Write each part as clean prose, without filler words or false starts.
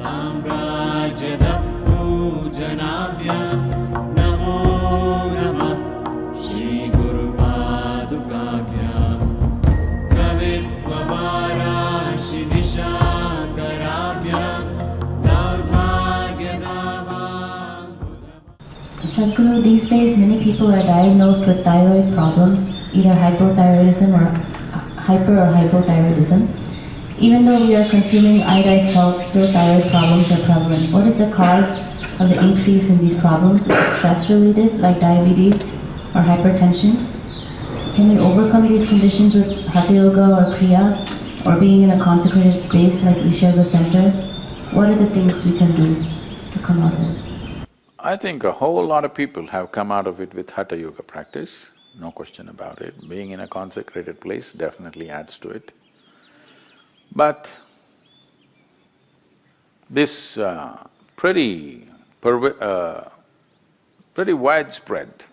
Samrajyadappujanabhya Namo Namah Shri Guru Padukabhya Kavitva-varashi Dishakarabhya Daurbhagyadavam. Sadhguru, these days many people are diagnosed with thyroid problems, either hypothyroidism or hyper or hypothyroidism. Even though we are consuming iodized salt, still thyroid problems are prevalent. What is the cause of the increase in these problems? Is it stress related, like diabetes or hypertension? Can we overcome these conditions with hatha yoga or kriya, or being in a consecrated space like Isha Yoga Center? What are the things we can do to come out of it? I think a whole lot of people have come out of it with hatha yoga practice, no question about it. Being in a consecrated place definitely adds to it. But this pretty widespread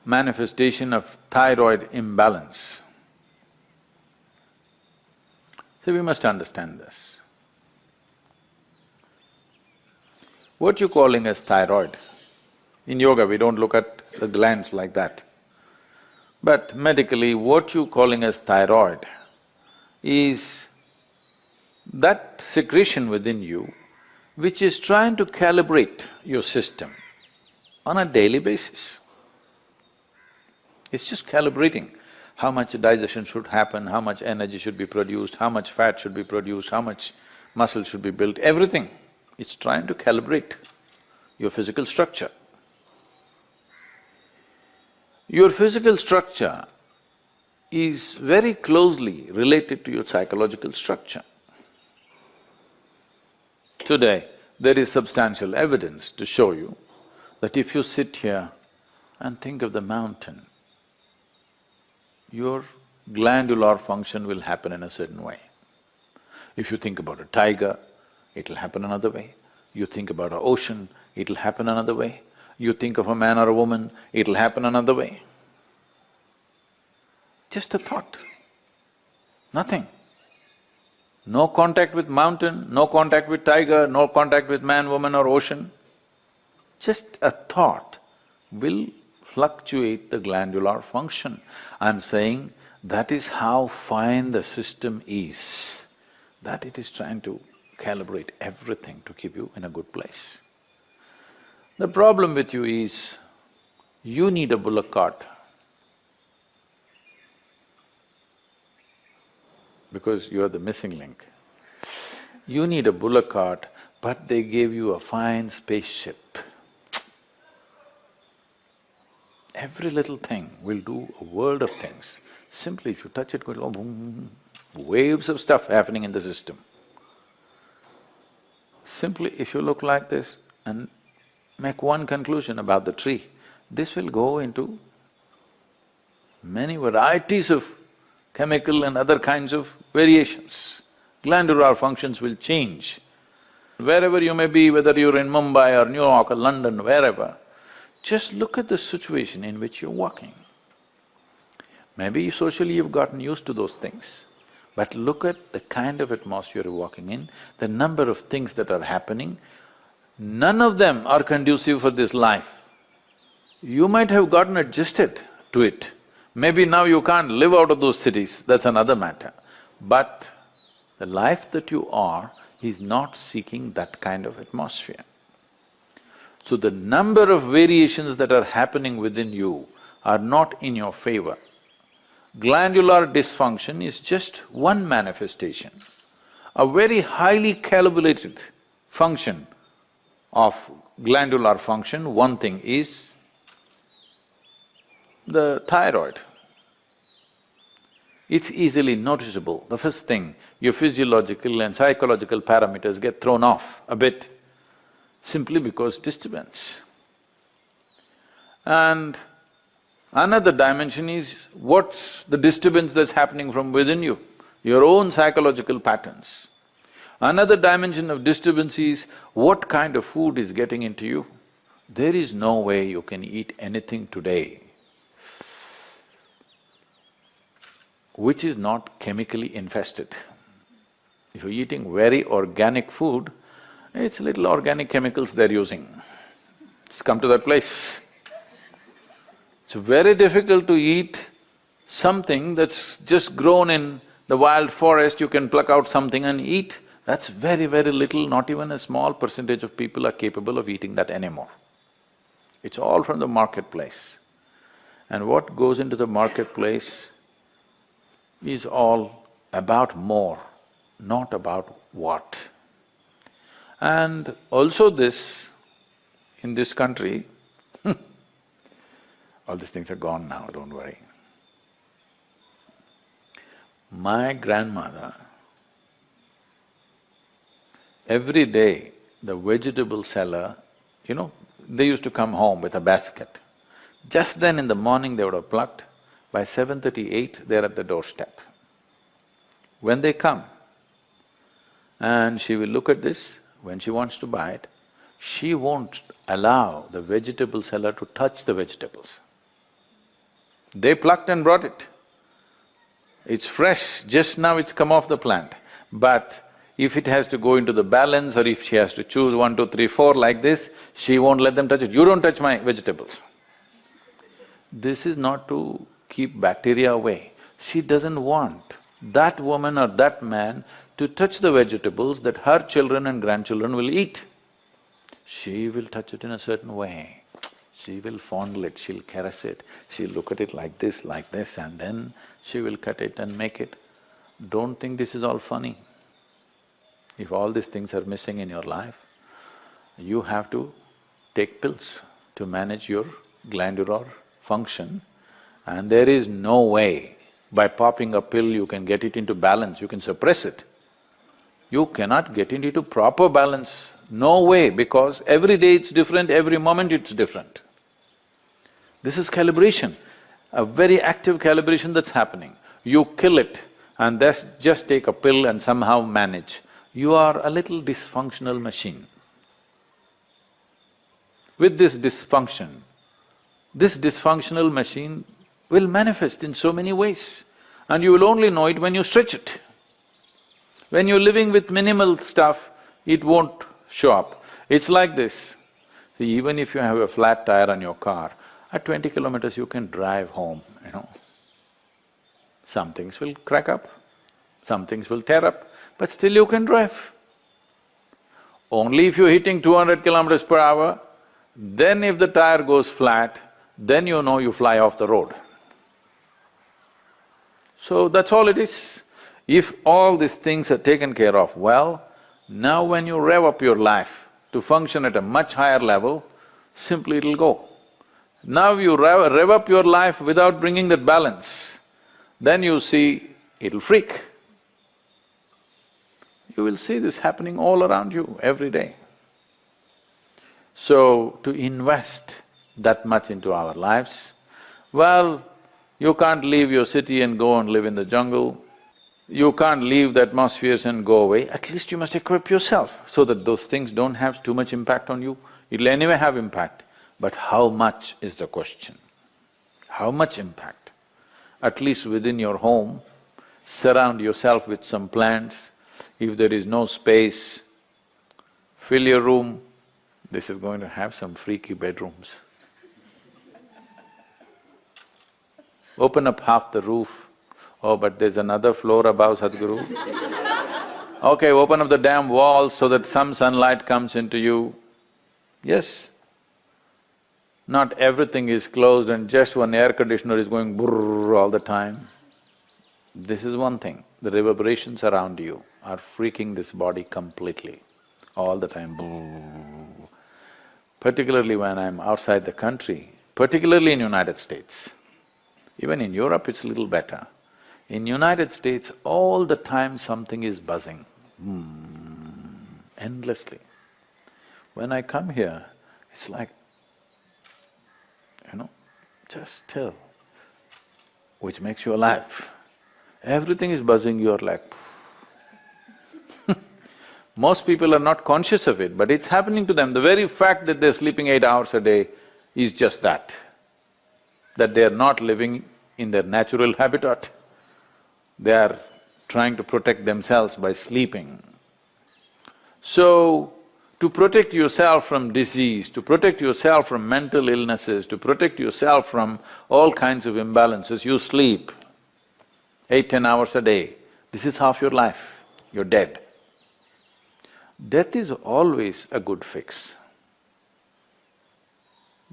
manifestation of thyroid imbalance. So we must understand this. What you're calling as thyroid, in yoga we don't look at the glands like that. But medically, what you're calling as thyroid is that secretion within you which is trying to calibrate your system on a daily basis. It's just calibrating how much digestion should happen, how much energy should be produced, how much fat should be produced, how much muscle should be built, everything. It's trying to calibrate your physical structure. Your physical structure is very closely related to your psychological structure. Today, there is substantial evidence to show you that if you sit here and think of the mountain, your glandular function will happen in a certain way. If you think about a tiger, it'll happen another way. You think about an ocean, it'll happen another way. You think of a man or a woman, it'll happen another way. Just a thought, nothing. No contact with mountain, no contact with tiger, no contact with man, woman or ocean. Just a thought will fluctuate the glandular function. I'm saying that is how fine the system is, that it is trying to calibrate everything to keep you in a good place. The problem with you is, you need a bullock cart because you are the missing link. You need a bullock cart, but they gave you a fine spaceship. Every little thing will do a world of things. Simply if you touch it, go boom, boom, waves of stuff happening in the system. Simply if you look like this and make one conclusion about the tree, this will go into many varieties of chemical and other kinds of variations. Glandular functions will change. Wherever you may be, whether you're in Mumbai or New York or London, wherever, just look at the situation in which you're walking. Maybe socially you've gotten used to those things, but look at the kind of atmosphere you're walking in, the number of things that are happening, none of them are conducive for this life. You might have gotten adjusted to it. Maybe now you can't live out of those cities, that's another matter. But the life that you are is not seeking that kind of atmosphere. So the number of variations that are happening within you are not in your favor. Glandular dysfunction is just one manifestation. A very highly calibrated function of glandular function, one thing is the thyroid. It's easily noticeable. The first thing, your physiological and psychological parameters get thrown off a bit simply because disturbance. And another dimension is what's the disturbance that's happening from within you, your own psychological patterns. Another dimension of disturbance is what kind of food is getting into you. There is no way you can eat anything today which is not chemically infested. If you're eating very organic food, it's little organic chemicals they're using. Just come to that place. It's very difficult to eat something that's just grown in the wild forest, you can pluck out something and eat. That's very, very little, not even a small percentage of people are capable of eating that anymore. It's all from the marketplace. And what goes into the marketplace is all about more, not about what. And also this, in this country, all these things are gone now, don't worry. My grandmother, every day the vegetable seller, they used to come home with a basket. Just then in the morning they would have plucked, by 7:38 they're at the doorstep. When they come, and she will look at this, when she wants to buy it, she won't allow the vegetable seller to touch the vegetables. They plucked and brought it. It's fresh, just now it's come off the plant. But if it has to go into the balance or if she has to choose 1, 2, 3, 4 like this, she won't let them touch it. You don't touch my vegetables. This is not to keep bacteria away. She doesn't want that woman or that man to touch the vegetables that her children and grandchildren will eat. She will touch it in a certain way. She will fondle it, she'll caress it, she'll look at it like this, and then she will cut it and make it. Don't think this is all funny. If all these things are missing in your life, you have to take pills to manage your glandular function, and there is no way by popping a pill you can get it into balance, you can suppress it. You cannot get it into proper balance, no way, because every day it's different, every moment it's different. This is calibration, a very active calibration that's happening. You kill it and just take a pill and somehow manage. You are a little dysfunctional machine. With this dysfunctional machine will manifest in so many ways, and you will only know it when you stretch it. When you're living with minimal stuff, it won't show up. It's like this. See, even if you have a flat tire on your car, at 20 kilometers you can drive home, Some things will crack up, some things will tear up, but still you can drive. Only if you're hitting 200 kilometers per hour, then if the tire goes flat, then you know you fly off the road. So that's all it is. If all these things are taken care of well, now when you rev up your life to function at a much higher level, simply it'll go. Now you rev up your life without bringing that balance, then you see it'll freak. You will see this happening all around you every day. So, to invest that much into our lives, well, you can't leave your city and go and live in the jungle. You can't leave the atmospheres and go away, at least you must equip yourself so that those things don't have too much impact on you. It'll anyway have impact, but how much is the question? How much impact? At least within your home, surround yourself with some plants. If there is no space, fill your room. This is going to have some freaky bedrooms. Open up half the roof. Oh, but there's another floor above, Sadhguru. Okay, open up the damn walls so that some sunlight comes into you. Yes. Not everything is closed and just one air conditioner is going brrrr all the time. This is one thing, the reverberations around you are freaking this body completely, all the time, brrrr. Particularly when I'm outside the country, particularly in United States. Even in Europe it's a little better. In United States, all the time something is buzzing, endlessly. When I come here, it's like, just still, which makes you alive. Everything is buzzing, you're like Most people are not conscious of it, but it's happening to them. The very fact that they're sleeping 8 hours a day is just that they're not living in their natural habitat. They are trying to protect themselves by sleeping. So, to protect yourself from disease, to protect yourself from mental illnesses, to protect yourself from all kinds of imbalances, you sleep 8–10 hours a day. This is half your life, you're dead. Death is always a good fix.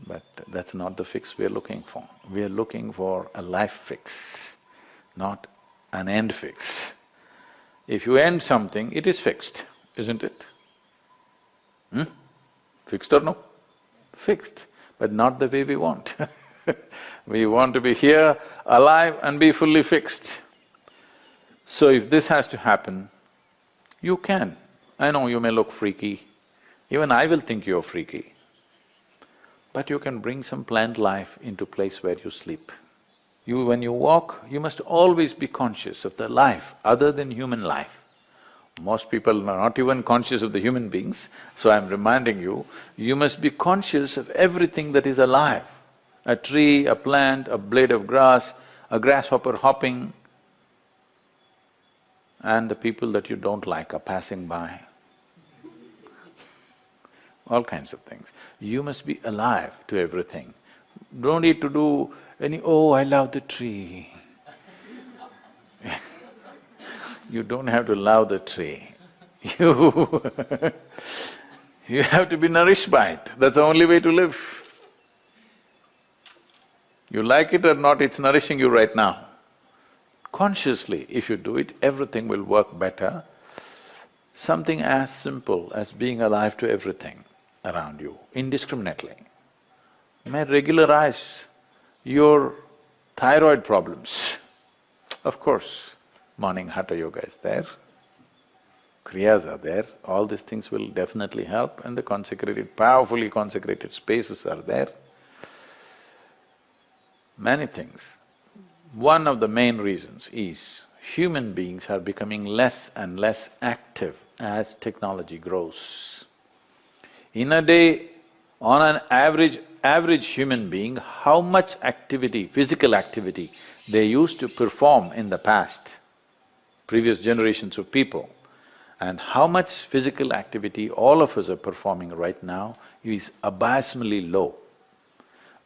But that's not the fix we are looking for. We are looking for a life fix, not an end fix. If you end something, it is fixed, isn't it? Fixed or no? Fixed, but not the way we want. We want to be here, alive and be fully fixed. So if this has to happen, you can. I know you may look freaky, even I will think you're freaky. But you can bring some plant life into place where you sleep. When you walk, you must always be conscious of the life other than human life. Most people are not even conscious of the human beings, so I'm reminding you, you must be conscious of everything that is alive. A tree, a plant, a blade of grass, a grasshopper hopping, and the people that you don't like are passing by. All kinds of things. You must be alive to everything. Don't need to do any, oh, I love the tree. You don't have to love the tree. You have to be nourished by it. That's the only way to live. You like it or not, it's nourishing you right now. Consciously, if you do it, everything will work better. Something as simple as being alive to everything around you, indiscriminately, may regularize your thyroid problems. Of course, morning hatha yoga is there, kriyas are there, all these things will definitely help, and the consecrated, powerfully consecrated spaces are there. Many things. One of the main reasons is human beings are becoming less and less active as technology grows. In a day, on an average human being, how much activity, physical activity they used to perform in the past, previous generations of people, and how much physical activity all of us are performing right now is abysmally low.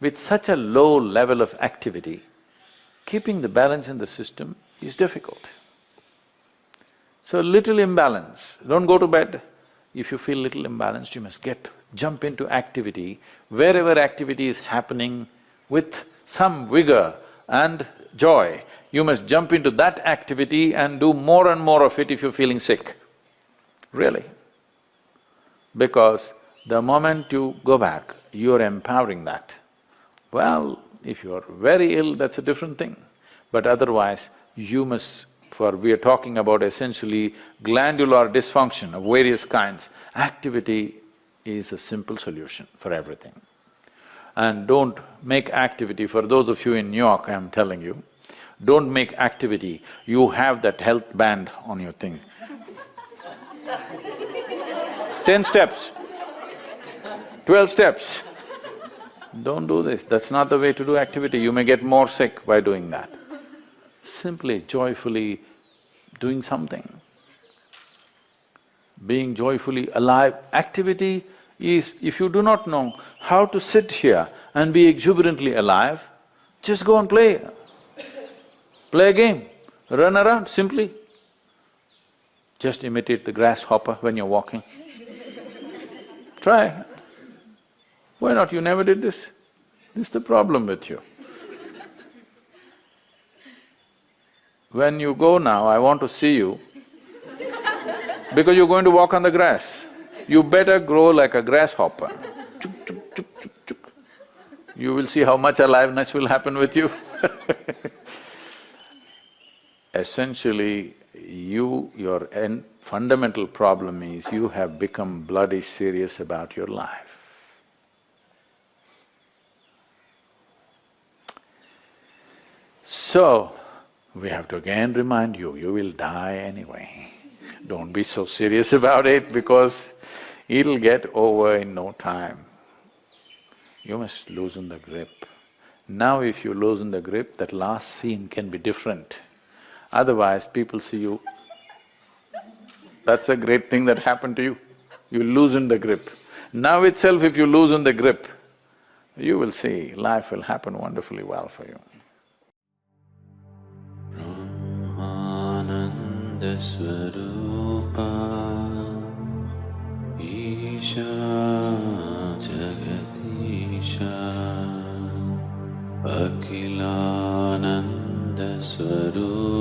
With such a low level of activity, keeping the balance in the system is difficult. So little imbalance, don't go to bed. If you feel little imbalanced, you must jump into activity. Wherever activity is happening with some vigor and joy, you must jump into that activity and do more and more of it if you're feeling sick. Really. Because the moment you go back, you're empowering that. Well, if you're very ill, that's a different thing. But otherwise, you must… we are talking about essentially glandular dysfunction of various kinds. Activity is a simple solution for everything. And don't make activity, for those of you in New York, I'm telling you, don't make activity, you have that health band on your thing. 10 steps, 12 steps. Don't do this, that's not the way to do activity, you may get more sick by doing that. Simply, joyfully doing something. Being joyfully alive. Activity is, if you do not know how to sit here and be exuberantly alive, just go and play. Play a game, run around simply. Just imitate the grasshopper when you're walking. Try. Why not? You never did this? This is the problem with you. When you go now, I want to see you because you're going to walk on the grass. You better grow like a grasshopper. Chuk, chuk, chuk, chuk, chuk. You will see how much aliveness will happen with you. Essentially, your fundamental problem is you have become bloody serious about your life. So, we have to again remind you, you will die anyway. Don't be so serious about it because it'll get over in no time. You must loosen the grip. Now if you loosen the grip, that last scene can be different. Otherwise, people see you. That's a great thing that happened to you. You loosen the grip. Now itself, if you loosen the grip, you will see life will happen wonderfully well for you. Brahmananda Swarupa Isha Jagatisha Akhilananda Swarupa